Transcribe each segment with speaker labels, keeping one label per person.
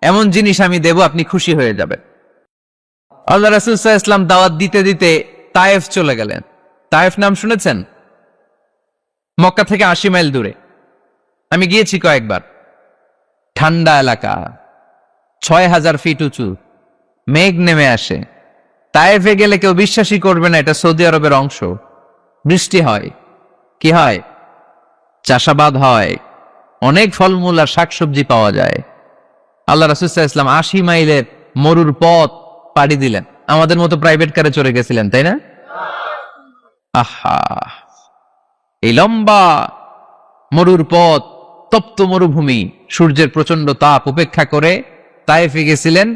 Speaker 1: এমন জিনিস আমি দেব, আপনি খুশি হয়ে যাবেন। আল্লাহ রাসূল সাল্লাল্লাহু আলাইহি ওয়াসাল্লাম দাওয়াত দিতে দিতে তায়েফ চলে গেলেন। তায়েফ নাম শুনেছেন? মক্কা থেকে 80 মাইল দূরে। আমি গিয়েছি কয়েকবার। ঠান্ডা এলাকা, 6000 ফিট উঁচু, মেঘ নেমে আসে। তায়েফে গেলে কেউ বিশ্বাসই করবে না এটা সৌদি আরবের অংশ। বৃষ্টি হয়, কি হয়? চাষাবাদ হয়, অনেক ফলমূল আর শাকসবজি পাওয়া যায়। আল্লাহ রাসূল সাল্লাল্লাহু আলাইহি ওয়াসাল্লাম 80 মাইলের মরুর পথ পাড়ি দিলেন। আমাদের মতো প্রাইভেট কারে চড়ে গেছিলেন, তাই না? আহা, এই লম্বা মরুর পথ, তপ্ত মরুভূমি, সূর্যের প্রচন্ড তাপ উপেক্ষা করে তায়েফে গেছিলেন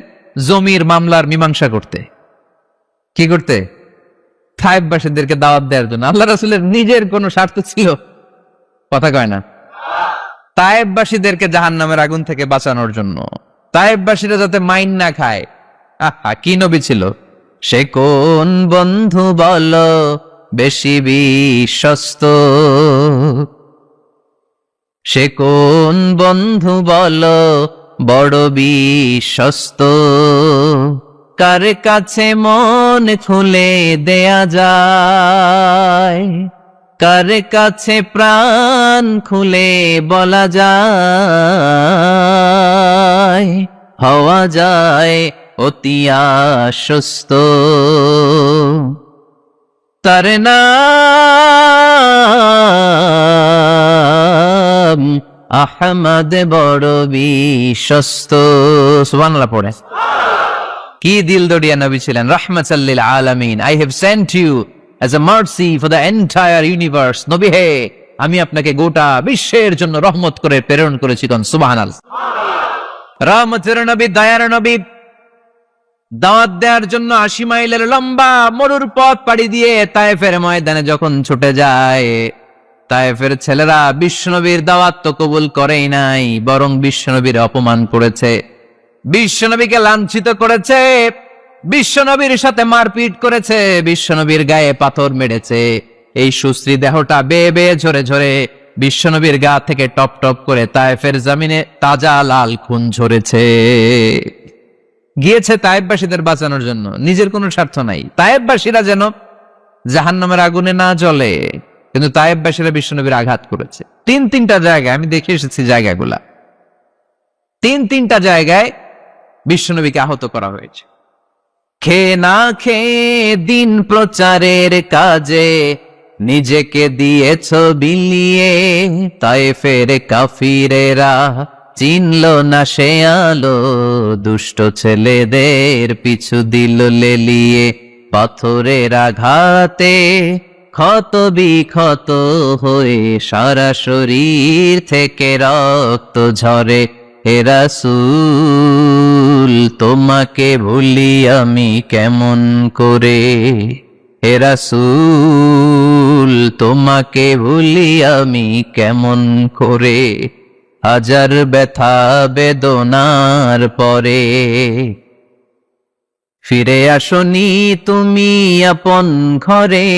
Speaker 1: জমির মামলার মীমাংসা করতে। কি করতে? তায়েফবাসীদেরকে দাওয়াত দেওয়ার জন্য। আল্লাহ রাসূলের নিজের কোনো স্বার্থ ছিল? কথা কয় না। তায়েফবাসীদেরকে জাহান্নামের আগুন থেকে বাঁচানোর জন্য, তায়েফবাসীরা যাতে মাইন না খায়। আহা, কি নবী ছিল! সে কোন বন্ধু বলো বেশি বিশ্বস্ত, সে কোন বন্ধু বলো বড় বিশ্বস্ত, কার কাছে মন খুলে দেয়া যায়, কার কাছে প্রাণ খুলে বলা যায়, হওয়া যায় অতি আশ্বস্ত। তার নাম আহমদ, বড় বিশ্বস্ত। সুবহানাল্লাহ পড়ে। কি দিলদরিয়া নবী ছিলেন, রাহমাতাল লিল আলামিন। I have sent you as a mercy for the entire universe. নবী হে, আমি আপনাকে গোটা বিশ্বের জন্য রহমত করে প্রেরণ করেছি। কোন সুবহানাল্লাহ। রহমতের নবী, দয়ার নবী দাওয়াত দেওয়ার জন্য 80 মাইলের লম্বা মরুর পথ পাড়ি দিয়ে তায়েফের ময়দানে যখন ছুটে যায়, তায়েফের ছেলেরা বিশ্বনবীর দাওয়াত তো কবুল করেই নাই, বরং বিশ্বনবীর অপমান করেছে, বিশ্বনবীকে লাঞ্ছিত করেছে, বিশ্বনবীর সাথে মারপিট করেছে, বিশ্বনবীর গায়ে পাথর মেরেছে। এই সুশ্রী দেহটা বেয়ে বেয়ে ঝরে ঝরে বিশ্বনবীর গা থেকে টপ টপ করে তায়েফের জমিনে তাজা লাল খুন ঝরেছে। গিয়েছে তায়েফবাসীদের বাঁচানোর জন্য, নিজের কোনো স্বার্থ নাই। তায়েফবাসীরা যেন জাহান্নামের আগুনে না জ্বলে, কিন্তু তায়েফবাসীরা বিশ্বনবীর আঘাত করেছে। তিনটা জায়গায় আমি দেখে এসেছি, জায়গাগুলা তিনটা জায়গায় বিশ্বনবীকে আহত করা হয়েছে। খেয়ে না খেয়ে দিন প্রচারের কাজে নিজেকে দিয়েছ বিলিয়ে, তায়েফের কাফিরেরা চিনল না সে আলো, দুষ্ট ছেলেদের পিছু দিল লেলিয়ে, পাথরের আঘাতে ক্ষত বিক্ষত হয়ে সারা শরীর থেকে রক্ত ঝরে। হে রাসূল, তোমাকে ভুলি আমি কেমন করে, হে রাসূল, তোমাকে ভুলি আমি কেমন করে, হাজার ব্যথা বেদনার পরে ফিরে আসনি তুমি আপন ঘরে,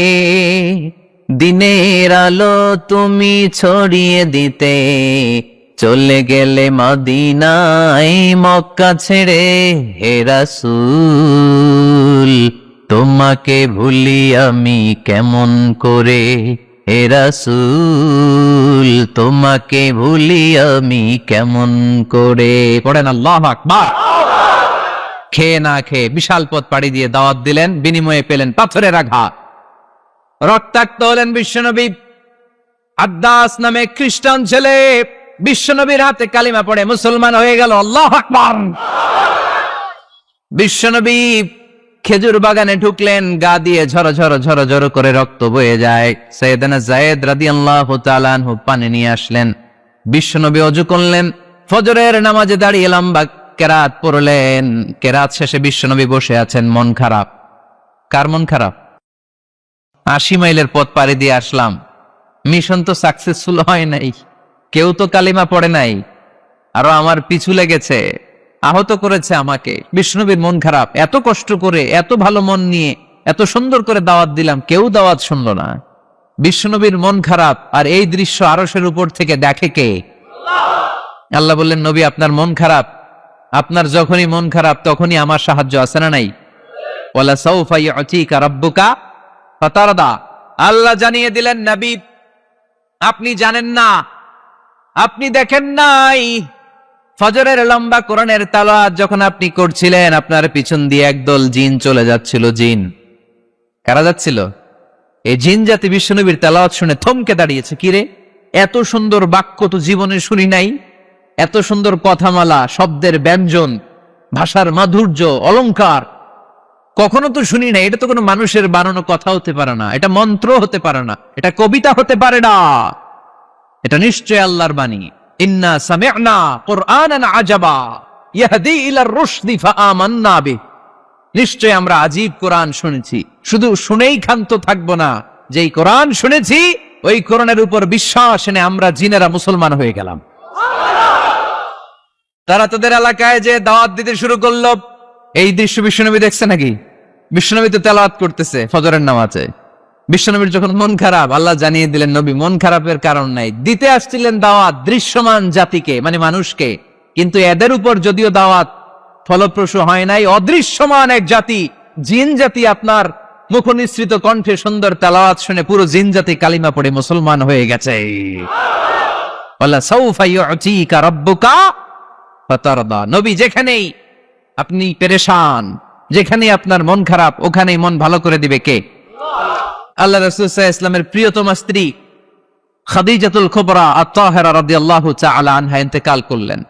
Speaker 1: দিনের আলো তুমি ছড়িয়ে দিতে, চলে গেলে মদিনায় মক্কা ছেড়ে। হে রাসূল, তোমাকে ভুলি আমি কেমন করে, হে রাসূল, তোমাকে ভুলি আমি কেমন করে। পড়েন আল্লাহু আকবার। খেয়ে না খেয়ে বিশাল পথ পাড়ি দিয়ে দাওয়াত দিলেন, বিনিময়ে পেলেন পাথরের আঘাত, রক্তাক্ত হলেন বিশ্বনবী। আদ্দাস নামে খ্রিস্টান ছেলে বিশ্বনবীর হাতে কালিমা পড়ে মুসলমান হয়ে গেল। আল্লাহু আকবার। বিশ্বনবী খেজুর বাগানে ঢুকলেন, গা দিয়ে ঝরো ঝরো করে রক্ত বয়ে যায়। সাইয়েদনা যায়েদ রাদিয়াল্লাহু তাআলা আনহু পানি নিয়ে আসলেন। বিশ্বনবী ওযু করলেন, ফজরের নামাজে দাঁড়িয়ে লম্বা কেরাত পড়লেন। কেরাত শেষে বিশ্বনবী বসে আছেন, মন খারাপ। কার মন খারাপ? 80 মাইলের পথ পাড়ি দিয়ে আসলাম, মিশন তো সাকসেসফুল হয় নাই, কেউ তো কালিমা পড়ে নাই, আরো আমার পিছু লেগেছে, আহত করেছে আমাকে। বিশ্বনবীর মন খারাপ। এত কষ্ট করে, এত ভালো মন নিয়ে, এত সুন্দর করে দাওয়াত দিলাম, কেউ দাওয়াত শুনলো না। বিশ্বনবীর মন খারাপ। আর এই দৃশ্য আরশের উপর থেকে দেখে কে? আল্লাহ বললেন, নবী আপনার মন খারাপ, আপনার যখনই মন খারাপ তখনই আমার সাহায্য আছে না নাই? ওয়ালা সাউফা ইউতিকা রাব্বুকা ফাতারদা। আল্লাহ জানিয়ে দিলেন, নবী আপনি জানেন না, আপনি দেখেন নাই, ফজরের লম্বা কোরআনের তেলাওয়াত যখন আপনি করছিলেন, আপনার পিছন দিয়ে একদল জিন চলে যাচ্ছিল। জিন কারা যাচ্ছিল? এই জিন জাতি বিশ্বনবীর তেলাওয়াত শুনে থমকে দাঁড়িয়েছে। কিরে, এত সুন্দর বাক্য তো জীবনে শুনি নাই, এত সুন্দর কথামালা, শব্দের ব্যঞ্জন, ভাষার মাধুর্য, অলংকার কখনো তো শুনি নাই। এটা তো কোনো মানুষের বানানো কথা হতে পারে না, এটা মন্ত্র হতে পারে না, এটা কবিতা হতে পারে না, এটা নিশ্চয় আল্লাহর বাণী। ইন্না সামি'না কুরআনান আজাবা ইয়াহদি ইলার রুশদি ফাআমান্না বিহি। নিশ্চয় আমরা আজীব কোরআন শুনেছি, শুধু শুনেই ক্ষান্ত থাকবো না, যেই কোরআন শুনেছি ওই কোরআনের উপর বিশ্বাস এনে আমরা জিনেরা মুসলমান হয়ে গেলাম। তারা তাদের এলাকায় যে দাওয়াত দিতে শুরু করলো। এই দৃশ্য বিশ্বনবী দেখছে নাকি? বিশ্বনবী তো তেলাওয়াত করতেছে ফজরের নামাজে। বিশ্বনবীর যখন মন খারাপ, আল্লাহ জানিয়ে দিলেন নবী মন খারাপের কারণ নাই, দিতে আসছিলেন দাওয়াত দৃশ্যমান জাতিকে, মানে মানুষকে। কিন্তু এদের উপর যদিও দাওয়াত ফলপ্রসূ হয় নাই, অদৃশ্যমান এক জাতি, জিন জাতি আপনার মুখনিসৃত কণ্ঠে সুন্দর তেলাওয়াত শুনে পুরো জিন জাতি কালিমা পড়ে মুসলমান হয়ে গেছে। ওয়ালা সাউফা ইউতিকা রাব্বুকা ফাতারদা। নবী যেখানেই আপনি পেরেশান, যেখানেই আপনার মন খারাপ, ওখানেই মন ভালো করে দিবে কে? আল্লাহ রাসূল সাল্লাল্লাহু আলাইহি ওয়াসাল্লামের প্রিয়তমা স্ত্রী খাদিজাতুল কুবরা আত-তাহেরা রাদিয়াল্লাহু তাআলা আনহা ইন্তেকাল করলেন।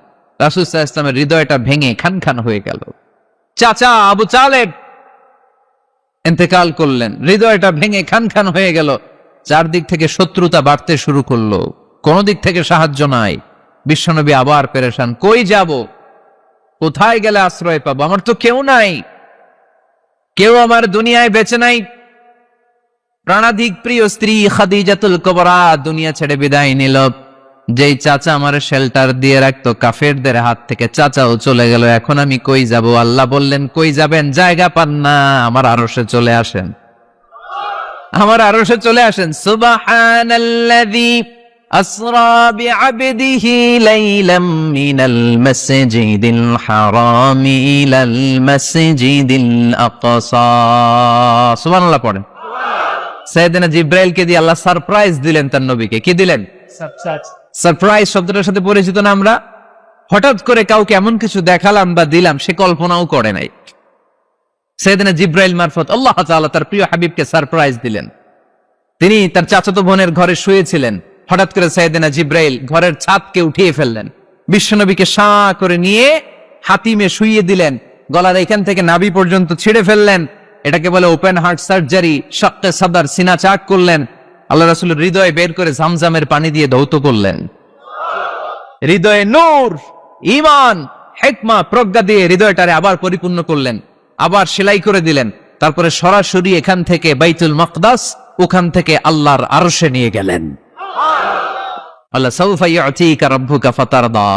Speaker 1: রাসূল সাল্লাল্লাহু আলাইহি ওয়াসাল্লামের হৃদয়টা ভেঙে খান খান হয়ে গেল। চাচা আবু তালেব ইন্তেকাল করলেন, হৃদয়টা ভেঙে খান খান হয়ে গেল। চারদিক থেকে শত্রুতা বাড়তে শুরু করলো, কোন দিক থেকে সাহায্য নাই। বিশ্বনবী আবার পেরেশান, কই যাব, কোথায় গেলে আশ্রয় পাবো? আমার তো কেউ নাই, কেউ আমার দুনিয়ায় বেঁচে নাই। প্রাণাধিক প্রিয় স্ত্রী খাদিজাতুল কুবরা দুনিয়া ছেড়ে বিদায় নিল। যেই চাচা আমার শেল্টার দিয়ে রাখতো কাফেরদের হাত থেকে, চাচাও চলে গেল। এখন আমি কই যাব? আল্লাহ বললেন, কই যাবেন? জায়গা পান না, আমার আরশে চলে আসেন, আমার আরশে চলে আসেন। সুবহানাল্লাযী আসরা বিআবদিহি লাইলাম মিনাল মাসজিদিল হারাম ইলাল মাসজিদিল আকসা। সুবহানাল্লাহ পড়েন। সাইয়েদনা জিব্রাইলকে দিয়ে আল্লাহ সারপ্রাইজ দিলেন তার নবীকে। কি দিলেন? সারপ্রাইজ শব্দটার সাথে পরিচিত না আমরা? হঠাৎ করে কাউকে এমন কিছু দেখালাম বা দিলাম সে কল্পনাও করে নাই। সাইয়েদনা জিব্রাইল মারফত আল্লাহ তাআলা তার প্রিয় হাবিবকে সারপ্রাইজ দিলেন। তিনি তার চাচাতো বোনের ঘরে শুয়েছিলেন, হঠাৎ করে সাইয়েদনা জিব্রাইল ঘরের ছাদকে উঠিয়ে ফেললেন, বিশ্বনবীকে শাঁ করে নিয়ে হাতিমে শুইয়ে দিলেন, গলার এখান থেকে নাভি পর্যন্ত ছিঁড়ে ফেললেন। এটাকে বলে ওপেন হার্ট সার্জারি, শাক্কে সাদর, সিনা চাক করলেন। আল্লাহ রাসূলের হৃদয় বের করে জামজামের পানি দিয়ে ধৌত করলেন। হৃদয়ে নূর, ঈমান, হিকমা, প্রজ্ঞা দিয়ে হৃদয়টারে আবার পরিপূর্ণ করলেন, আবার সেলাই করে দিলেন। তারপরে সরাসরি এখান থেকে বাইতুল মাকদাস, ওখান থেকে আল্লাহর আরশে নিয়ে গেলেন। আল্লাহ সাউফা ইউতিকা রাব্বুকা ফাতারদা।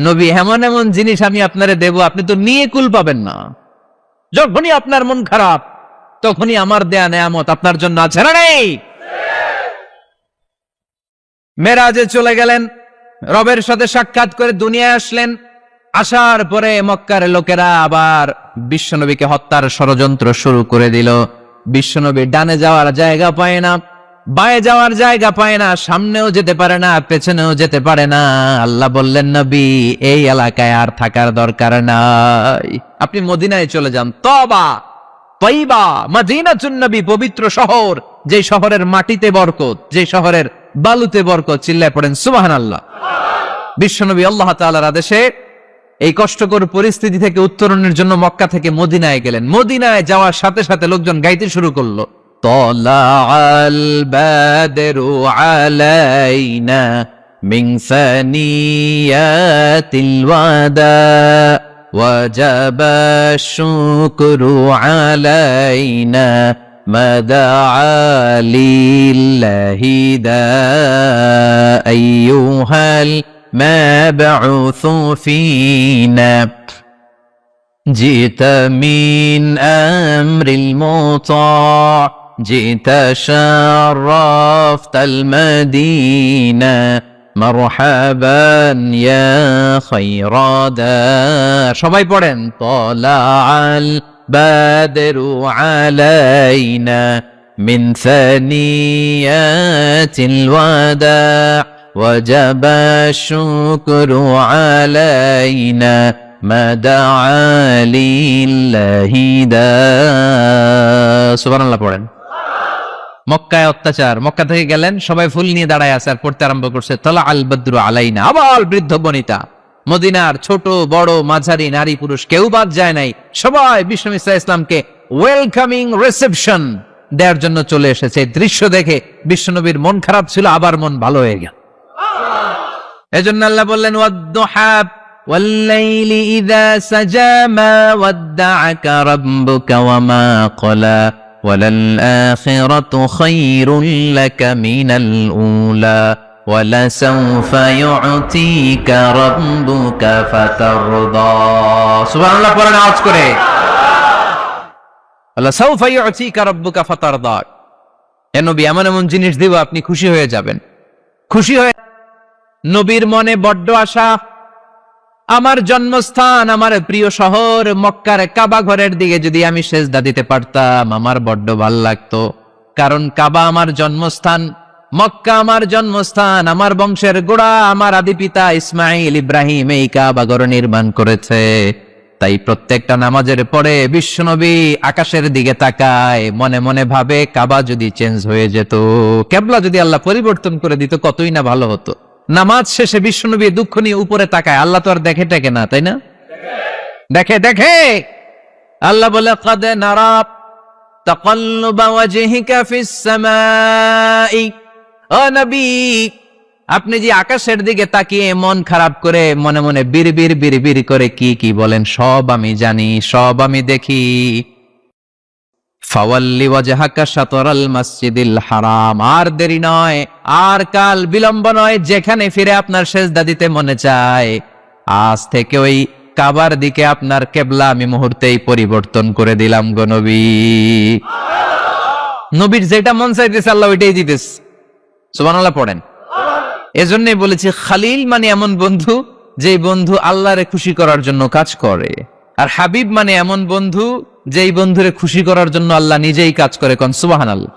Speaker 1: নবী, এমন এমন জিনিস আমি আপনারে দেব, আপনি তো নিয়ে কুল পাবেন না। যখনই আপনার মন খারাপ, তখনই আমার দেয়া নেয়ামত আপনার জন্য আছে না নেই? মেরাজে চলে গেলেন, রবের সাথে সাক্ষাৎ করে দুনিয়ায় আসলেন। আসার পরে মক্কার লোকেরা আবার বিশ্বনবীকে হত্যার ষড়যন্ত্র শুরু করে দিল। বিশ্বনবী ডানে যাওয়ার জায়গা পায় না, বায়ে যাওয়ার জায়গা পায় না, সামনেও যেতে পারে না, পেছনেও যেতে পারে না। আল্লাহ বললেন, নবী এই এলাকায় আর থাকার দরকার নাই, আপনি মদিনায় চলে যান। তওবা, তাইবা, মদিনাতুন নবী, পবিত্র শহর, যে শহরের মাটিতে বরকত, যে শহরের বালুতে বরকত। চিল্লায় পড়েন সুবহানাল্লাহ। বিশ্বনবী আল্লাহ তাআলার আদেশে এই কষ্টকর পরিস্থিতি থেকে উত্তরণের জন্য মক্কা থেকে মদিনায় গেলেন। মদিনায় যাওয়ার সাথে সাথে লোকজন গাইতে শুরু করলো, طلع البدر علينا من ثنيات الوداع وجب الشكر علينا ما دعا لله داع أيها المبعوث فينا جئت من أمر المطاع جئت شرفت المدينة মারহাবান ইয়া খায়রাদা। সবাই পড়েন, তালাআল বাদরু আলাইনা মিন সানিয়াতিল ওয়াদা ওয়াজাবা শুকরু আলাইনা মা দাআ লিল্লাহি দা। সুবহানাল্লাহ পড়েন। মক্কায় অত্যাচার, মক্কা থেকে গেলেন, সবাই ফুল নিয়ে দাঁড়ায় আছে আর পড়তে আরম্ভ করছে তালা আল বদ্রু আলাইনা। আবার বৃদ্ধ বনিতা, মদিনার ছোট বড় মাঝারি নারী পুরুষ কেউ বাদ যায় নাই, সবাই বিষ্ণু ইসলামকে ওয়েলকামিং রিসেপশন দেওয়ার জন্য চলে এসেছে। দৃশ্য দেখে বিশ্বনবীর মন খারাপ ছিল, আবার মন ভালো হয়ে গেল। এজন্য আল্লাহ বললেন ওয়াদ-দুহা ওয়াল-লাইলি ইযা সাজা মা ওয়াদ্দাআকা রাব্বুকা ওয়া মা ক্বালা ওয়ালাল-আখিরাতু খায়রুল লাকা মিনাল উলা ওয়ালাসাউফা ইউ'তিকা রাব্বুকা ফাতারদা। সুবহানাল্লাহ পড়েন আওয়াজ করে, ওয়ালাসাউফা ইউ'তিকা রাব্বুকা ফাতারদা। হে নবী, এমন এমন জিনিস দেব আপনি খুশি হয়ে যাবেন। খুশি হয়ে নবীর মনে বড্ড আশা, আমার জন্মস্থান, আমার প্রিয় শহর মক্কার কাবা ঘরের দিকে যদি আমি সেজদা দিতে পারতাম আমার বড্ড ভাল লাগতো। কারণ কাবা আমার জন্মস্থান, মক্কা আমার জন্মস্থান, আমার বংশের গোড়া, আমার আদি পিতা ইসমাইল ইব্রাহিম এই কাবা ঘর নির্মাণ করেছে। তাই প্রত্যেকটা নামাজের পরে বিশ্বনবী আকাশের দিকে তাকায়, মনে মনে ভাবে কাবা যদি চেঞ্জ হয়ে যেত, কেবলা যদি আল্লাহ পরিবর্তন করে দিত কতই না ভালো হতো। নামাজ শেষে বিশ্বনবী দুঃখ নিয়ে উপরে তাকায়, আল্লাহ তো আর দেখে টেকে না, তাই না? দেখে দেখে। আল্লাহ বলে কাদ নারা তাকাল্লুবা ওয়াজহিকা ফিস সামাই। ও নবী, আপনি যে আকাশের দিকে তাকিয়ে মন খারাপ করে মনে মনে বিড়বিড় বিড়বিড় করে কি কি বলেন সব আমি জানি, সব আমি দেখি। ফাওয়াল্লি ওয়াজহাকা শাতরাল মাসজিদিল হারাম। আর দেরি নয়, আর কাল বিলম্ব নয়, যেখানে ফিরে আপনার সেজদা দিতে মনে চায় আজ থেকে ওই কাবার দিকে আপনার কেবলা আমি মুহূর্তেই পরিবর্তন করে দিলাম গো নবী। নবীর যেটা মন চাইতেছে আল্লাহ ওইটাই দিতেছে। সুবহানাল্লাহ পড়েন। এজন্যই বলেছি খালিল মানে এমন বন্ধু যেই বন্ধু আল্লাহরে খুশি করার জন্য কাজ করে, আর হাবিব মানে এমন বন্ধু যেই বন্ধুরে খুশি করার জন্য আল্লাহ নিজেই কাজ করে। কোন সুবহানাল্লাহ।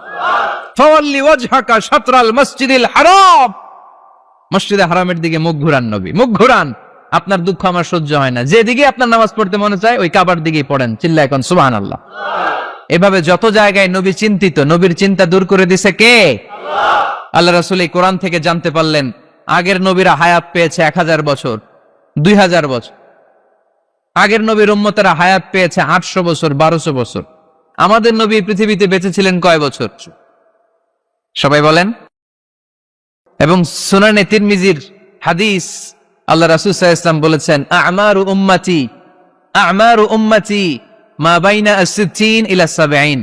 Speaker 1: ফাওয়াল্লি ওয়াজহাকা শাতরাল মাসজিদিল হারাম। মসজিদে হারামের দিকে মুখ ঘুরান নবী, মুখ ঘুরান। আপনার দুঃখ আমার সহ্য হয় না, যেদিকে আপনার নামাজ পড়তে মনে চায় ওই কাবার দিকেই পড়েন, চিল্লায় কোন সুবহানাল্লাহ। এভাবে যত জায়গায় নবী চিন্তিত, নবীর চিন্তা দূর করে দিছে কে? আল্লাহ রাসূল এই কোরআন থেকে জানতে পারলেন আগের নবীরা হায়াত পেয়েছে 1000 বছর, 2000 বছর। আগের নবীর উম্মতেরা হায়াত পেয়েছে 800 বছর, 1200 বছর। আমাদের নবী পৃথিবীতে বেঁচে ছিলেন কয় বছর? সবাই বলেন। এবং সুনানে তিরমিজির হাদিস, আল্লাহ রাসূল সাল্লাল্লাহু আলাইহি ওয়াসাল্লাম বলেছেন আমারু উম্মতি মা বাইনা আস-সিত্তিন ইলা 70।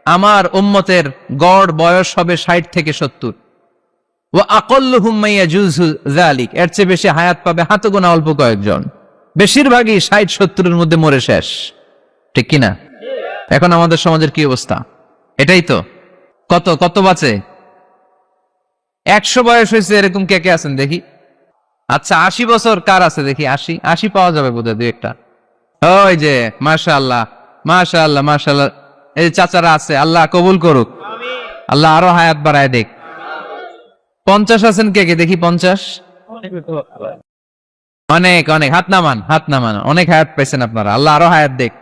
Speaker 1: আমার উম্মতের গড় বয়স হবে 60 থেকে 70। ওয়া আকাল্লুহুম মা ইয়াজুজু যালিক। এর চেয়ে বেশি হায়াত পাবে হাতে গোনা অল্প কয়েকজন। বেশিরভাগই 60-70 এর মধ্যে মরে শেষ, ঠিক কিনা? এখন আমাদের সমাজের কি অবস্থা? এটাই তো। কত কত বাঁচে? 100 বয়স হয়েছে এরকম কে কে আছেন দেখি? আচ্ছা 80 বছর কার আছে দেখি? 80 পাওয়া যাবে বোধহয় দুই একটা। ওই যে মাশাআল্লাহ মাশাআল্লাহ মাশাআল্লাহ, এই চাচারা আছে, আল্লাহ কবুল করুক, আল্লাহ আরো হায়াত বাড়ায় দেখ। 50 আছেন কে কে দেখি? 50 অনেক অনেক, হাত নামান হাত নামান। অনেক হায়াত পাইছেন আপনারা, আল্লাহ আরো হায়াত দেখ,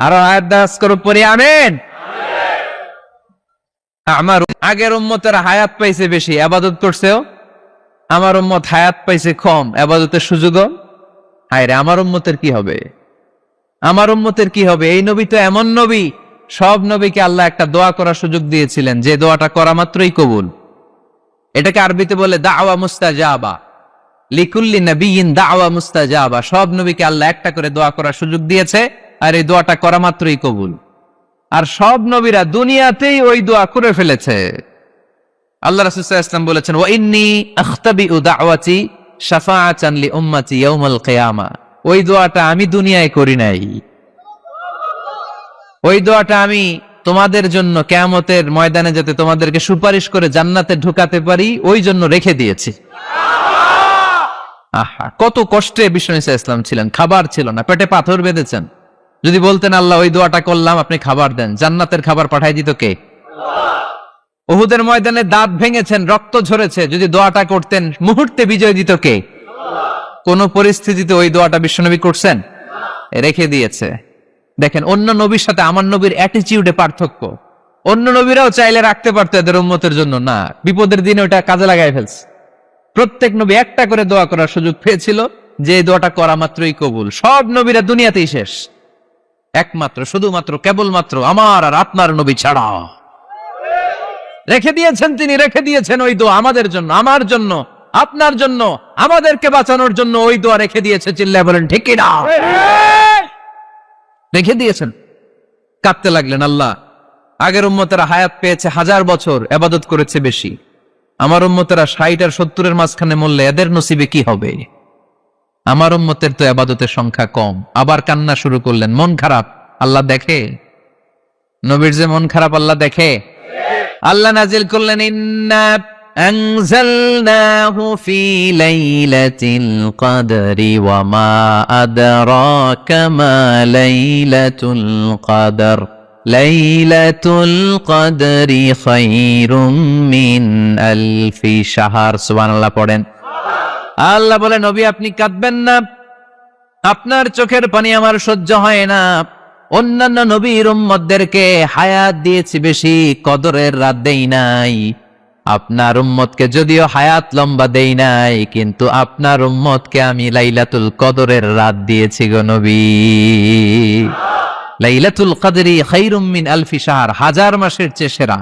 Speaker 1: আরো হায়াত দাস করুক পরে, আমিন। আমার আগের উম্মতেরা হায়াত পাইছে বেশি, ইবাদত করছেও। আমার উম্মত হায়াত পাইছে কম, ইবাদতের সুযোগও। হায়রে আমার উম্মতের কি হবে? আমার উম্মতের কি হবে? এই নবী তো এমন নবী, সব নবীকে আল্লাহ একটা দোয়া করার সুযোগ দিয়েছিলেন, যে দোয়াটা করা মাত্রই কবুল। এটাকে আরবিতে বলে দাওয়া মুস্তাজাবা। লিকুল্লি নবিয়িন দাওয়া মুস্তাজাবা। সব নবীকে আল্লাহ একটা করে দোয়া করার সুযোগ দিয়েছে, আর এই দোয়াটা করা মাত্রই কবুল। আর সব নবীরা দুনিয়াতেই ওই দোয়া করে ফেলেছে। আল্লাহ রাসূল সাল্লাল্লাহু আলাইহি ওয়াসাল্লাম বলেছেন ওয়া ইন্নী আখতাবিউ দাওয়াতি শাফাআতান লি উম্মতি ইয়াউমাল কিয়ামা। ওই দোয়াটা আমি দুনিয়ায় করি নাই, ওই দোয়াটা আমি তোমাদের জন্য কিয়ামতের ময়দানে যাতে তোমাদেরকে সুপারিশ করে জান্নাতে ঢুকাতে পারি ওই জন্য রেখে দিয়েছি। আহা, কত কষ্টে বিশ্বনবী সাল্লাল্লাহু আলাইহি ওয়াসাল্লাম ছিলেন, খাবার ছিল না, পেটে পাথর বেঁধেছেন। যদি বলতেন আল্লাহ ওই দোয়াটা করলাম, আপনি খাবার দেন, জান্নাতের খাবার পাঠাই দিত কে? উহুদের ময়দানে দাঁত ভেঙেছেন, রক্ত ঝরেছে, যদি দোয়াটা করতেন মুহূর্তে বিজয় দিত কে? কোন পরিস্থিতিতে ওই দোয়াটা বিশ্বনবী করছেন? রেখে দিয়েছে। দেখেন, অন্য নবীর সাথে আমার নবীর অ্যাটিটিউডে পার্থক্য। অন্য নবীরাও চাইলে রাখতে পারতো এদের উম্মতের জন্য, না, বিপদের দিনে ওটা কাজে লাগাই ফেলছে। প্রত্যেক নবী একটা করে দোয়া করার সুযোগ পেয়েছিল, যে দোয়াটা করা মাত্রই কবুল। সব নবীরা দুনিয়াতেই শেষ, একমাত্র শুধুমাত্র কেবলমাত্র আমার আর আপনার নবী ছাড়া রেখে দিয়েছেন, তিনি রেখে দিয়েছেন ওই দোয়া আমাদের জন্য, আমার জন্য, আপনার জন্য, আমাদেরকে বাঁচানোর জন্য ওই দোয়া রেখে দিয়েছে। চিল্লায় বলেন ঠিক কি না? রেখে দিয়েছেন। কাঁদতে লাগলেন, আল্লাহ আগের উম্মতেরা হায়াত পেয়েছে 1000 বছর, ইবাদত করেছে বেশি, আমার উম্মতেরা 60 আর 70-এর মাঝখানে মরলে এদের নসিবে কি হবে? আমার উম্মতের তো ইবাদতের সংখ্যা কম। আবার কান্না শুরু করলেন, মন খারাপ, আল্লাহ দেখে। নবীর যে মন খারাপ আল্লাহ দেখে। আল্লাহ নাজিল করলেন, ইন্না আনজালনাহু ফি লাইলাতিল কদরি ওয়া মা আদরাকা মা লাইলাতুল কদর লাইলাতুল কদরি খায়রুম মিন আলফি শাহর। সুবহানাল্লাহ পড়েন। আল্লাহ বলে, নবী আপনি কাঁদবেন না, আপনার চোখের পানি আমার সহ্য হয় না। অন্যান্য নবীর উম্মতদেরকে হায়াত দিয়েছি বেশি, কদরের রাত দেই নাই। আপনার উম্মতকে যদিও হায়াত লম্বা দেই নাই, কিন্তু আপনার উম্মতকে আমি লাইলাতুল কদরের রাত দিয়েছি গো নবী। লাইলাতুল কদরি খায়রুম মিন আলফি শাহর, 1000 মাসের চেয়ে সেরা।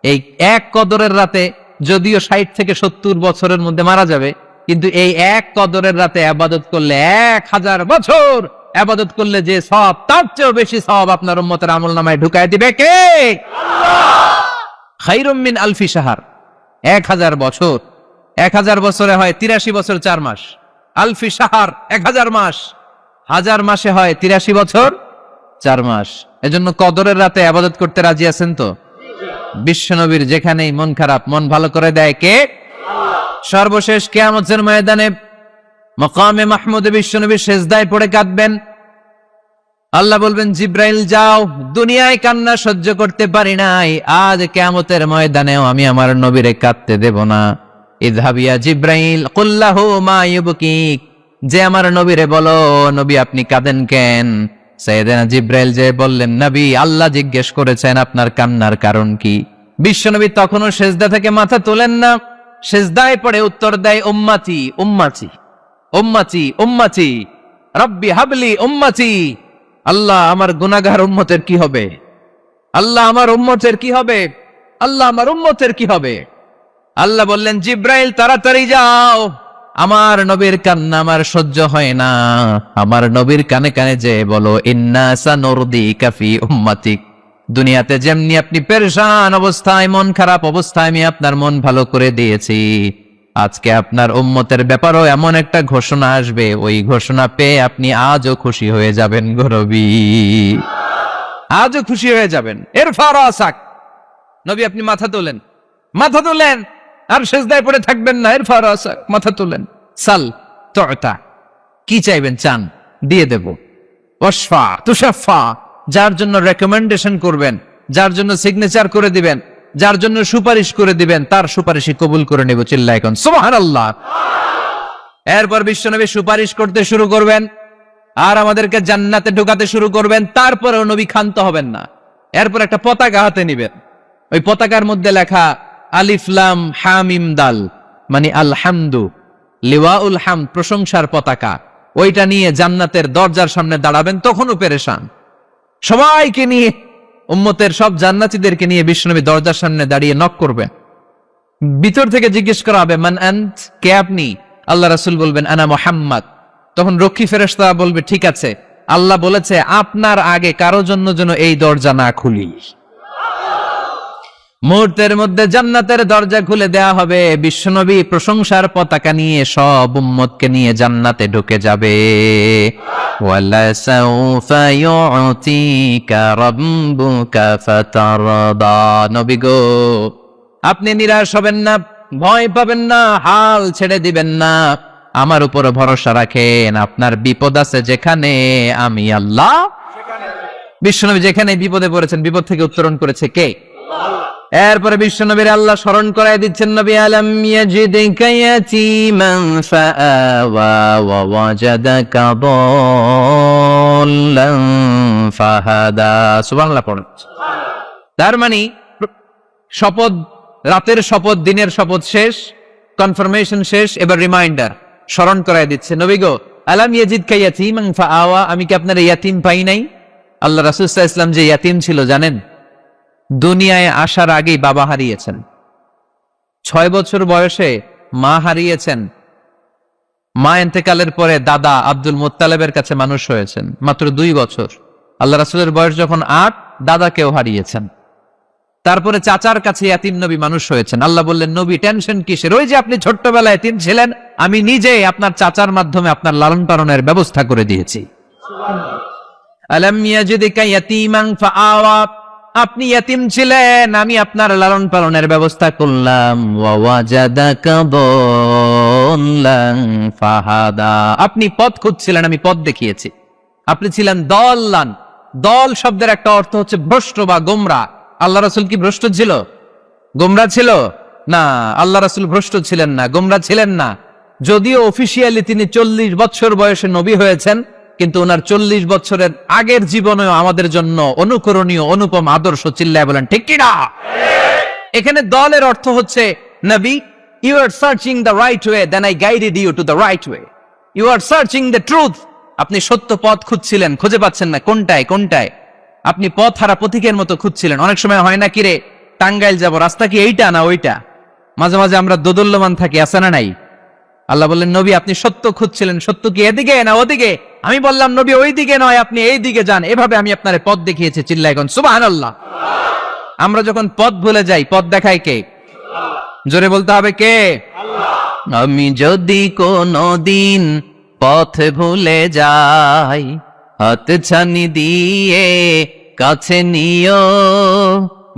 Speaker 1: এই এক কদরের রাতে যদিও 60 থেকে 70 বছরের মধ্যে মারা যাবে, কিন্তু এই এক কদরের রাতে ইবাদত করলে 1000 বছর ইবাদত করলে যে সওয়াব, তার চেয়েও বেশি সওয়াব আপনার উম্মতের আমলনামায় ঢুকায় দিবে কে? আল্লাহ। খায়রুম মিন আলফি শাহর, 1000 বছর। 1000 বছরে হয় 83 বছর 4 মাস। আলফি শাহর 1000 মাস, 1000 মাসে হয় 83 বছর 4 মাস। এজন্য কদরের রাতে ইবাদত করতে রাজি আছেন তো? বিশ্বনবীর যেখানেই মন খারাপ, মন ভালো করে দেয় কে? সর্বশেষ কিয়ামতের ময়দানে মাকামে মাহমুদে বিশ্বনবী সিজদায় পড়ে কাঁদবেন। আল্লাহ বলবেন, জিব্রাইল যাও, দুনিয়ায় কান্না সহ্য করতে পারি নাই, আজ কিয়ামতের ময়দানেও আমি আমার নবীরে কাঁদতে দেব না। ইযহাবিয়া জিব্রাইল কুল্লাহু মা ইউবকিক, যে আমার নবীরে বলো, নবী আপনি কাঁদেন কেন? সাইয়েদনা জিব্রাইল যে বললেন, নবী আল্লাহ জিজ্ঞেস করেছেন আপনার কান্নার কারণ কি। বিশ্বনবী তখনও সিজদা থেকে মাথা তোলেন না, সিজদায় পড়ে উত্তর দেয়, উম্মতি উম্মতি উম্মতি উম্মতি রব্বি হাবলি উম্মতি। আল্লাহ আমার গুনাহগার উম্মতের কি হবে? আল্লাহ আমার উম্মতের কি হবে? আল্লাহ আমার উম্মতের কি হবে? আল্লাহ বললেন, জিব্রাইল তাড়াতাড়ি যাও, আমার নবীর কান্না আমার সহ্য হয় না, আমার নবীর কানে কানে যে বলো, ইন্না সানুরদিকা ফি উম্মতিক, দুনিয়াতে যেমনি আপনি পেরেশান অবস্থায়, মন খারাপ অবস্থায় আমি আপনার মন ভালো করে দিয়েছি, আজকে আপনার উম্মতের ব্যাপারও এমন একটা ঘোষণা আসবে, ওই ঘোষণা পেয়ে আপনি আজও খুশি হয়ে যাবেন গো নবী, আজও খুশি হয়ে যাবেন। ইরফা রাসাক, নবী আপনি মাথা তোলেন, মাথা তোলেন, আর সিজদায় পড়ে থাকবেন না। ইরফা রাসাক, মাথা তোলেন। সাল তুতা, কি চাইবেন চান, দিয়ে দেব। ওয়াশফা তুশাফা, যার জন্য রেকমেন্ডেশন করবেন, যার জন্য সিগনেচার করে দিবেন, যার জন্য সুপারিশ করে দিবেন, তার সুপারিশই কবুল করে নেব। চিল্লায় এখন সুবহানাল্লাহ। এরপর বিশ্বনবী সুপারিশ করতে শুরু করবেন, আর আমাদেরকে জান্নাতে ঢোকাতে শুরু করবেন। তারপরেও নবী ক্ষান্ত হবেন না। এরপর একটা পতাকা হাতে নিবেন, ওই পতাকার মধ্যে লেখা আলিফ লাম হা মিম দাল, মানে আলহামদু, লিওয়াউল হামদ, প্রশংসার পতাকা। ওইটা নিয়ে জান্নাতের দরজার সামনে দাঁড়াবেন। তখনও পেরেশান, সবাইকে নিয়ে, উম্মতের সব জান্নাতীদেরকে নিয়ে বিশ্বনবী দরজার সামনে দাঁড়িয়ে নক করবেন। ভিতর থেকে জিজ্ঞেস করা হবে, মান আন্ত, কে আপনি? আল্লাহ রাসূল বলবেন, আনা মুহাম্মদ। তখন রক্ষী ফেরেশতা বলবে, ঠিক আছে, আল্লাহ বলেছে আপনার আগে কারো জন্য যেন এই দরজা না খুলি। মুহূর্তের মধ্যে জান্নাতের দরজা খুলে দেয়া হবে। বিশ্বনবী প্রশংসার পতাকা নিয়ে সব উম্মতকে নিয়ে জান্নাতে ঢুকে যাবে। ওয়ালা সাউফা ইউতিকা রাব্বুকা ফাতারদা, নবী গো আপনি নিরাশ হবেন না, ভয় পাবেন না, হাল ছেড়ে দিবেন না। আমার উপরে ভরসা রাখেন, আপনার বিপদ আছে যেখানে, আমি আল্লাহ। বিশ্বনবী যেখানে বিপদে পড়েছেন, বিপদ থেকে উত্তরণ করেছে কে? এরপরে বিশ্বনবীর আল্লাহ স্মরণ করাই দিচ্ছেন, নবী আলাম ইয়াজিদিকা ইয়াতীমান ফাআওয়া ওয়া ওয়াজাদাকা দাল্লান ফাহাদা। সুবহানাল্লাহ পড়ুন। তার মানে শপথ, রাতের শপথ, দিনের শপথ শেষ, কনফার্মেশন শেষ, এবার রিমাইন্ডার, স্মরণ করাই দিচ্ছে, নবী গো আলাম ইয়াজিদকা ইয়াতীমান ফাআওয়া, আমি কি আপনার ইয়াতীম পাই নাই? আল্লাহ রাসূল সাল্লাল্লাহু আলাইহি ওয়াসাল্লাম যে ইয়াতীম ছিল জানেন? দুনিয়ায় আসার আগেই বাবা হারিয়েছেন, 6 বছর বয়সে মা হারিয়েছেন, মা ইন্তেকালের পরে দাদা আব্দুল মুত্তালিবের কাছে মানুষ হয়েছেন মাত্র 2 বছর। আল্লাহ রাসূলের বয়স যখন 8, দাদাকেও হারিয়েছেন। তারপরে চাচার কাছে ইয়াতীম নবী মানুষ হয়েছেন। আল্লাহ বললেন, নবী টেনশন কিসের? ওই যে আপনি ছোট্টবেলায় ইয়াতীম ছিলেন, আমি নিজে আপনার চাচার মাধ্যমে আপনার লালন পালনের ব্যবস্থা করে দিয়েছি। আলাম ইয়াজিদিকা ইয়াতীমান ফাআওয়া, আপনি ইয়াতীম ছিলেন, আমি আপনার লালন পালনের ব্যবস্থা করলাম। ওয়া ওয়াজাদাকা দাল্লান ফাহাদা, আপনি পথ খুঁজছিলেন, আমি পথ দেখিয়েছি। আপনি ছিলেন দল্লান, দল শব্দের একটা অর্থ হচ্ছে ভ্রষ্ট বা গোমরা। আল্লাহ রাসূল কি ভ্রষ্ট ছিল? গোমরা ছিল না, আল্লাহ রাসূল ভ্রষ্ট ছিলেন না, গোমরা ছিলেন না। যদিও অফিসিয়ালি তিনি 40 বছর বয়সে নবী হয়েছেন, কিন্তু ওনার 40 বছরের আগের জীবনেও আমাদের জন্য অনুকরণীয় অনুপম আদর্শ। চিল্লায় বলেন ঠিক কিনা? এখানে দলের অর্থ হচ্ছে, নবী you are searching the right way, then I guided you to the right way. You are searching the truth, আপনি সত্য পথ খুঁজছিলেন, খুঁজে পাচ্ছেন না, কোনটায় কোনটায়, আপনি পথ হারা পথিকের মতো খুঁজছিলেন। অনেক সময় হয় না কি রে, টাঙ্গাইল যাব, রাস্তা কি এইটা না ওইটা? মাঝে মাঝে আমরা দোদুল্যমান থাকি, আছে না নাই? আল্লাহ বললেন, নবী আপনি সত্য খুঁজছিলেন, সত্য কি এদিকে না ওদিকে? আমি বললাম, নবী ওই দিকে নয়, আপনি এই দিকে যান, এভাবে আমি আপনার পথ দেখিয়েছি। চিল্লায় এখন সুবহানাল্লাহ। আমরা যখন পথ ভুলে যাই, পথ দেখায় কে? জোরে বলতে হবে কে? আমি যদি কোনদিন পথ ভুলে যাই, হাতছানি দিয়ে কাছে নিও,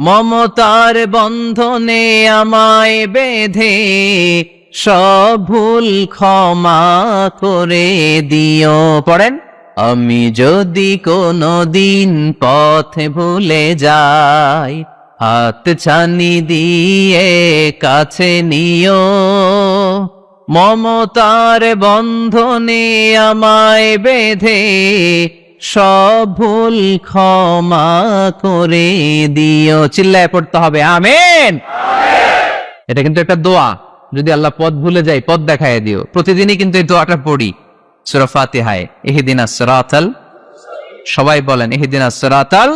Speaker 1: মমতার বন্ধনে আমায় বেঁধে সব ভুল ক্ষমা করে দিও। পড়েন, আমি যদি কোনদিন পথ ভুলে যাই, হাতছানি দিয়ে কাছে নিও, মমতার বন্ধনে আমায় বেঁধে সব ভুল ক্ষমা করে দিও। চিল্লায় পড়তে হবে আমিন। এটা কিন্তু একটা দোয়া, যদি আল্লাহ পথ ভুলে যায় পথ দেখায় দিও। প্রতিদিনই কিন্তু এই দোয়াটা পড়ি সূরা ফাতিহায়, ইহদিনাস সিরাতাল, সবাই বলেন ইহদিনাস সিরাতাল।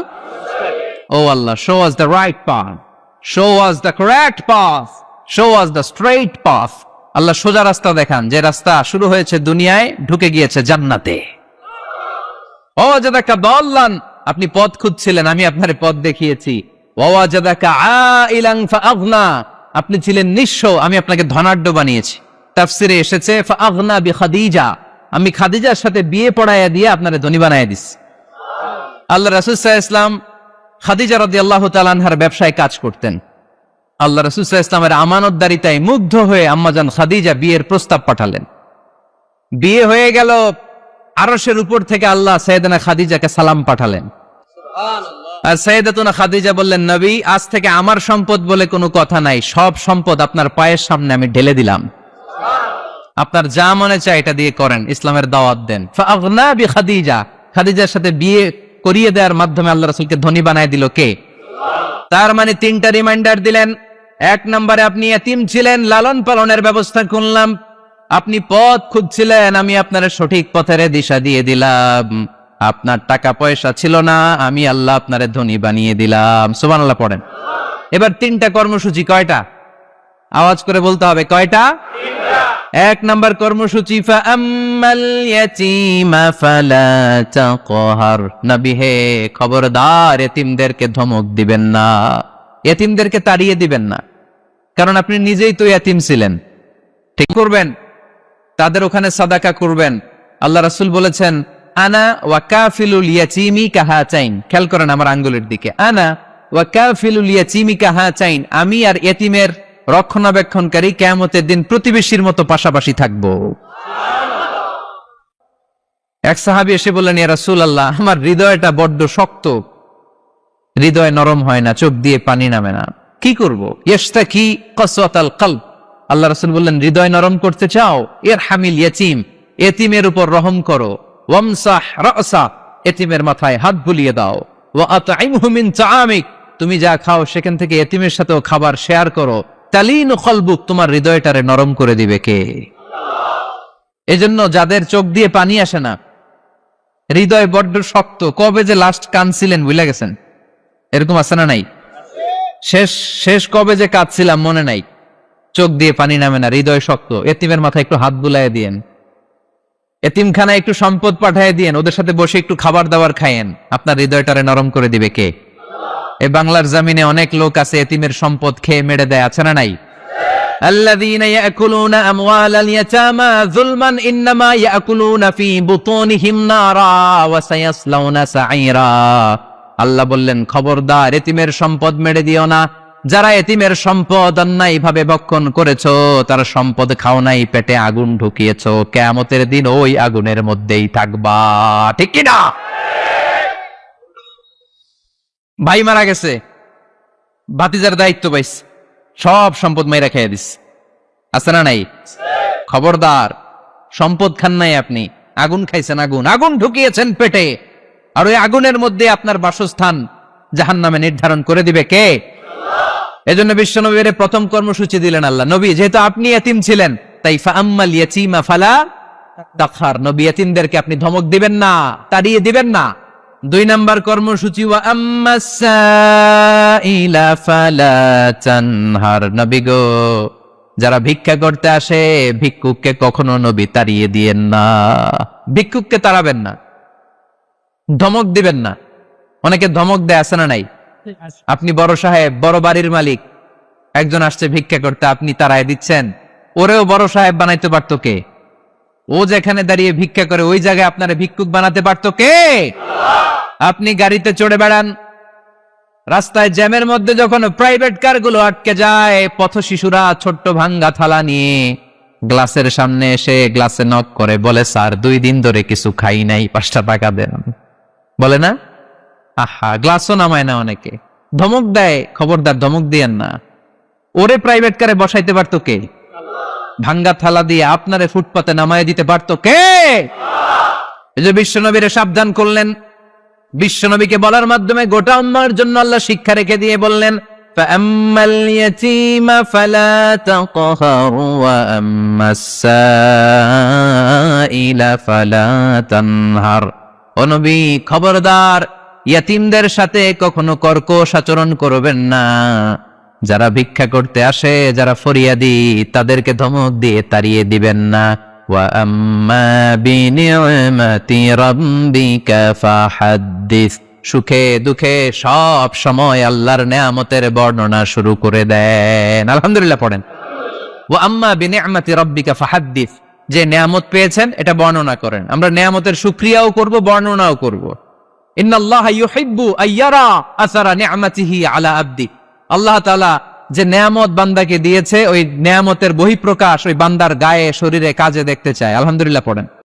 Speaker 1: ও আল্লাহ, show us the right path, show us the correct path, show us the straight path। আল্লাহ সোজা রাস্তা দেখান, যে রাস্তা শুরু হয়েছে দুনিয়ায়, ঢুকে গিয়েছে জান্নাতে। ও ওয়াজাদাকা দাল্লান, আপনি পথ খুঁজছিলেন, আমি আপনার পথ দেখিয়েছি। ওয়া ওয়াজাদাকা আইলান ফাআগনা, আপনি ছিলেন নিঃস্ব, আমি আপনাকে ধনাঢ্য বানিয়েছি। তাফসিরে এসেছে ফাআগনা বিখাদিজা, আমি খাদিজার সাথে বিয়ে পড়াইয়া দিয়ে আপনারে ধনী বানাইয়া দিছি। আল্লাহ রাসূল সাল্লাল্লাহু আলাইহি ওয়াসাল্লাম খাদিজা রাদিয়াল্লাহু তাআলা আনহার ব্যবসায় কাজ করতেন। আল্লাহ রাসূল সাল্লাল্লাহু আলাইহি ওয়াসাল্লামের আমানতদারিতায় মুগ্ধ হয়ে আম্মাজান খাদিজা বিয়ের প্রস্তাব পাঠালেন। বিয়ে হয়ে গেল, আরশের উপর থেকে আল্লাহ সাইয়েদানা খাদিজাকে সালাম পাঠালেন। আর সাইয়েদাতুনা খাদিজা বললেন, নবী আজ থেকে আমার সম্পদ বলে কোনো কথা নাই, সব সম্পদ আপনার পায়ের সামনে আমি ঢেলে দিলাম, আপনার যা মনে চায় এটা দিয়ে করেন, ইসলামের দাওয়াত দেন। ফাআগনা বিখাদিজা, খাদিজার সাথে বিয়ে করিয়ে দেওয়ার মাধ্যমে আল্লাহ রাসূলকে ধনী বানায় দিল কে? তার মানে 3টা রিমাইন্ডার দিলেন। 1 নম্বরে আপনি ইয়াতীম ছিলেন, লালন পালনের ব্যবস্থা করলাম। আপনি পথ খুঁজছিলেন, আমি আপনার সঠিক পথের দিশা দিয়ে দিলাম। আপনার টাকা পয়সা ছিল না, আমি আল্লাহ আপনারে ধনী বানিয়ে দিলাম। সুবহানাল্লাহ পড়েন। এবার 3টা কর্মসূচি, কয়টা? আওয়াজ করে বলতে হবে, কয়টা? 1 নম্বর কর্মসূচি, ফাআম্মাল ইয়াতীমা ফালা তাকহার, নবী হে খবরদার, এতিমদেরকে ধমক দিবেন না, এতিমদেরকে তাড়িয়ে দিবেন না, কারণ আপনি নিজেই তো ইয়াতীম ছিলেন। ঠিক করবেন, তাদের ওখানে সাদাকা করবেন। আল্লাহ রাসূল বলেছেন, আনা ওয়া কাফিলুল ইয়াতীমি কাহাতাইন, খেয়াল করেন আমার আঙ্গুলের দিকে, আনা ওয়া কাফিলুল ইয়াতীমি কাহাতাইন, আমি আর ইয়াতীমের রক্ষণাবেক্ষণকারী কিয়ামতের দিন প্রতিবেশীর মতো পাশাপাশি থাকবো। এক সাহাবী এসে বললেন, ইয়া রাসূলুল্লাহ, আমার হৃদয়টা বড্ড শক্ত, হৃদয় নরম হয় না, চোখ দিয়ে পানি নামে না, কি করব? ইয়াশতাকি কসওয়াতাল কলব। আল্লাহ রাসূল বললেন, হৃদয় নরম করতে চাও? ইরহামিল ইয়াতীম, এতিমের উপর রহম করো। ওয়ামসাহ রাসা, এতিমের মাথায় হাত বুলিয়ে দাও। ওয়া আতঈমহু মিন তাআমিক, তুমি যা খাও সেখান থেকে এতিমের সাথেও খাবার শেয়ার করো। তালিনু কলবুক, তোমার হৃদয়টারে নরম করে দিবে কে? এজন্য যাদের চোখ দিয়ে পানি আসে না, হৃদয় বড্ড শক্ত, কবে যে লাস্ট কাঁদছিলেন ভুলে গেছেন, এরকম আছে না নাই? শেষ কবে যে কাঁদছিলাম মনে নাই, চোখ দিয়ে পানি নামে না, হৃদয় শক্ত। এতিমের মাথায় একটু হাত বুলায় দিয়েন, এতিমখানায় একটু সম্পদ পাঠায় দিয়েন, ওদের সাথে বসে একটু খাবার দাবার খায়েন, আপনার হৃদয়টারে নরম করে দিবে কে? এই বাংলার জমিনে অনেক লোক আছে এতিমের সম্পদ খেয়ে মেরে দেয়, আছে না নাই? আল্লাযীনা ইয়াকুলুনা আমওয়ালাল ইয়াতামা যুলমান ইন্নামা ইয়াকুলুনা ফী বুতুনিহিম নারা ওয়া সায়াসলাউনা সাঈরা। আল্লাহ বললেন, খবরদার এতিমের সম্পদ মেরে দিও না। যারা এতিমের সম্পদ অন্যায়ভাবে ভক্ষণ করেছো, তার সম্পদ খাও নাই, পেটে আগুন ঢুকিয়েছো, কিয়ামতের দিন ওই আগুনের মধ্যেই থাকবা, ঠিক কি না? ভাই মারা গেছে, ভাতিজার দায়িত্ব পাইছে, সব সম্পদ মাইরা খেয়ে দিস, আছে না নাই? খবরদার, সম্পদ খান নাই আপনি, আগুন খাইছেন, আগুন ঢুকিয়েছেন পেটে, আর ওই আগুনের মধ্যে আপনার বাসস্থান জাহান্নামে নির্ধারণ করে দিবে কে? এজন্য বিশ্বনবীর প্রথম কর্মসূচি দিলেন আল্লাহ। নবী, যেহেতু আপনি এতিম ছিলেন, তাই ফাআম্মাল ইয়াতীমা ফালা তাকহার, নবী এতিমদেরকে আপনি ধমক দিবেন না, তাড়িয়ে দিবেন না। 2 নাম্বার কর্মসূচি, ওয়া আম্মাস সাইলা ফালা তানহার, নবী গো, যারা ভিক্ষা করতে আসে ভিক্ষুককে কখনো নবী তাড়িয়ে দিয়েন না, ভিক্ষুককে তাড়াবেন না, ধমক দিবেন না। অনেকে ধমক দেয়, আছে না নাই? আপনি বড় সাহেব, বড় বাড়ির মালিক, একজন আসছে ভিক্ষা করতে, আপনি তাড়ায় দিচ্ছেন, ওরেও বড় সাহেব বানাইতে পারতো কে? ও যেখানে দাঁড়িয়ে ভিক্ষা করে ওই জায়গায় আপনারা ভিক্ষুক বানাতে পারতো কে? আপনি গাড়িতে চড়ে বেড়ান, রাস্তায় জ্যামের মধ্যে যখন প্রাইভেট কার গুলো আটকে যায়, পথ শিশুরা ছোট্ট ভাঙ্গা থালা নিয়ে গ্লাসের সামনে এসে গ্লাসে নক করে, বলে, স্যার 2 দিন ধরে কিছু খাই নাই, 5টা টাকা দেন, বলে না? আহা, গ্লাসও নামায় না অনেকে, ধমক দেয়। খবরদার, ধমক দিয়েন না। ওরে প্রাইভেট কারে বসাইতে পারতো কে? ভাঙ্গা থালা দিয়ে আপনারে ফুটপাতে নামায় দিতে পারতো কে? এই যে বিশ্বনবীরে সাবধান করলেন, বিশ্বনবীকে বলার মাধ্যমে গোটা উম্মার জন্য আল্লাহ শিক্ষা রেখে দিয়ে বললেন, ফাআম্মাল ইয়াতীমা ফালা তাকহার ওয়া আম্মাস সাইলা ফালা তানহার। ও নবী, খবরদার, ইয়াতিমদের সাথে কখনো কর্কশ আচরণ করবেন না। যারা ভিক্ষা করতে আসে, যারা ফরিয়াদি, তাদেরকে ধমক দিয়ে তাড়িয়ে দিবেন না। ওয়া আম্মা বিনি'মাতি রাব্বিকা ফাহাদ্দিস, সুখে দুঃখে সব সময় আল্লাহর নেয়ামতের বর্ণনা শুরু করে দেন। আলহামদুলিল্লাহ পড়েন। ওয়া আম্মা বিনি'মাতি রাব্বিকা ফাহাদ্দিস, যে নেয়ামত পেয়েছেন এটা বর্ণনা করেন। আমরা নেয়ামতের শুকরিয়াও করব, বর্ণনাও করব। ইন্নাল্লাহা ইউহিব্বু আইয়ারা আসারা নি'মাতিহি আলা আবদি, আল্লাহ তাআলা যে নেয়ামত বান্দাকে দিয়েছে, ওই নেয়ামতের বহিঃপ্রকাশ ওই বান্দার গায়ে, শরীরে, কাজে দেখতে চায়। আলহামদুলিল্লাহ পড়েন।